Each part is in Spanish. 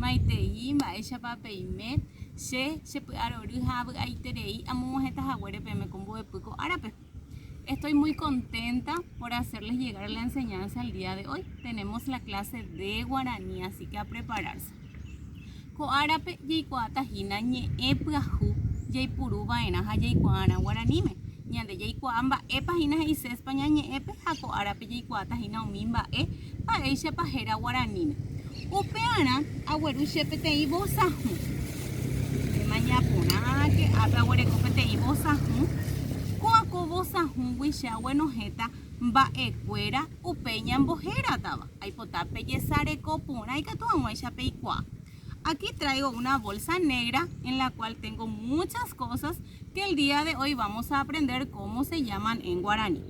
Maitei, Maeshapa Peimet, se Aiterei, Amueta Jaguerepeme con Boepuco Árabe. Estoy muy contenta por hacerles llegar la enseñanza el día de hoy. Tenemos la clase de guaraní, así que a prepararse. Coarape, Yaicuata, Hina, Ñe, Epuaju, Yaipuru, Baena, Yaicuana, Guaranime. Ñande Yaicuamba, Epajina y se España, Ñe, Epe, Jaco, Arape, Yaicuata, Hina, Umimba, Paeche, Pajera, Guaranime. Upeana, Agüeru, Shepete y Bosaju. Mañapuna, que Agüere, Copete y Bosaju. Coaco, Bosaju, Wisha, Buenojeta, Baecuera, Upeña, Bojera, Taba. Hay potape, Yesare, Copuna, y Catuamuecha, Peicua. Aquí traigo una bolsa negra en la cual tengo muchas cosas que el día de hoy vamos a aprender cómo se llaman en guaraní.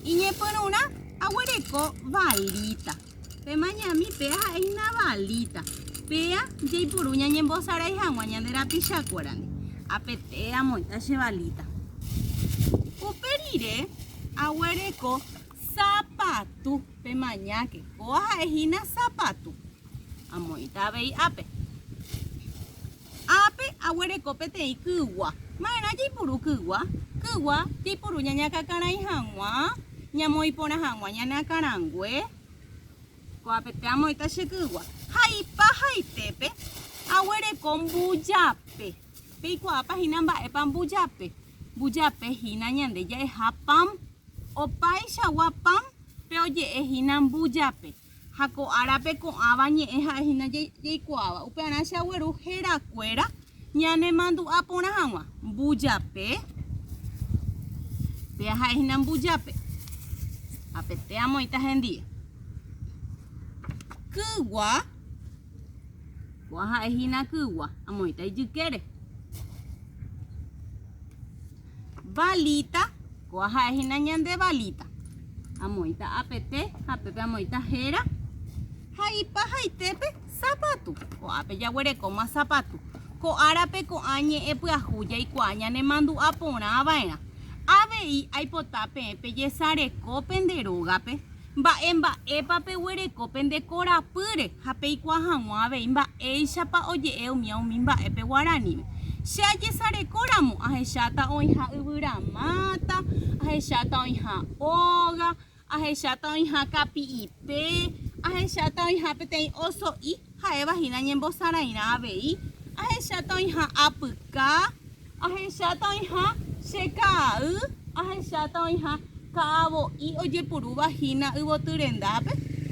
Iñe por una agüereco balita. Pe mañami pea es una balita. Pea jay por uña en bozara y janguañandera pichacuarani. Apetea moita balita. Uperire agüereco zapatu. Pe mañaque coja ejina zapatu. Amoita vei ape. Ape agüere copete y cuwa. Mana jipuru cuwa. Cuwa jipuru ñaña cacana y hangua. Ñamoi pona hangua ñana carangüe. Coapete amoita se cuwa. Jaipa jaitepe. Agüere con buyape. Pei cuapa hinamba epan buyape. Buyape hina ñande ya es hapam. Opai shawapam. Pero ye es hinan buyape. Jaco arape con abañe eja ejina yaicuaba. Upeana shaweru jera cuera. Ñane mandu apona hangua. Buyape. Peaja ejina buyape. Apetea moita hendía. Cuwa. Cuaja ejina cuwa. Amoita yukere. Balita. Cuaja ejina ñande balita. Amoita apete. Apepe amoita jera. Jaipa jaitepe zapatu. Ko ape ya huere coma zapatu. Ko arape ko añe epuajuya y cuaña ne mandu apona abaena. Abei ay potape pe yesare copen de rogape. Ba emba epape huere copen de corapure. Japei cuajanwa abei ba eishapa oye eumia umimba epe guarani. Se yesare coramu ajeshata oinja uburamata. Ajeshata oinja oga. Ajeshata oinja capi ipe. Ajeshata oinja petei oso i jaeva hina ñembosara ina abei. Ajeshata oinja apuka. Ajeshata oinja shekau. Ajeshata oinja kaabo i oye puruba hina uboturendape.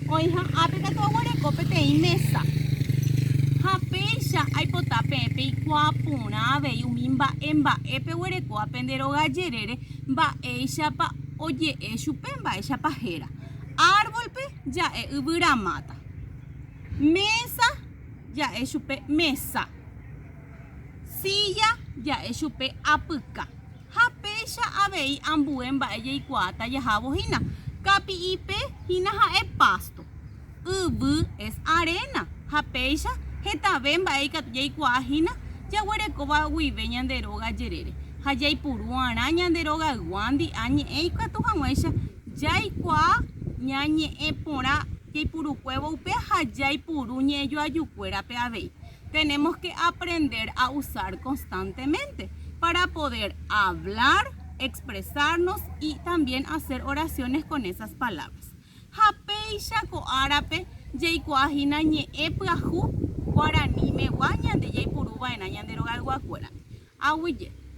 Oinja apeka to huereco petei mesa. Japeisha aipotape pei cuapuna abei umimba emba epe huereco apendero gallerere ba eishapa oye eshupemba eisha pajera. Árbol pe ya es uburamata. Mesa ya es chupe mesa. Silla ya es chupe apuka. Japesha abei ambuemba ella y cuata ya jabojina. Capi ipe hina ja es pasto. Ubu es arena. Japesha jetabemba ella ya y cuajina. Ya huere coba huive ñanderoga yerere. Hayai puruana ñanderoga guandi añe eika tu jamuesha. Ya y cua ñañe epora que puru cuevo upe haya y puru ñello ayucuera peabei. Tenemos que aprender a usar constantemente para poder hablar, expresarnos y también hacer oraciones con esas palabras. Japeisha ko arape yeikuajina ñe epuaju guaraní me guaña de yeipuru vaina ñanderoga guacuera. Ahuye.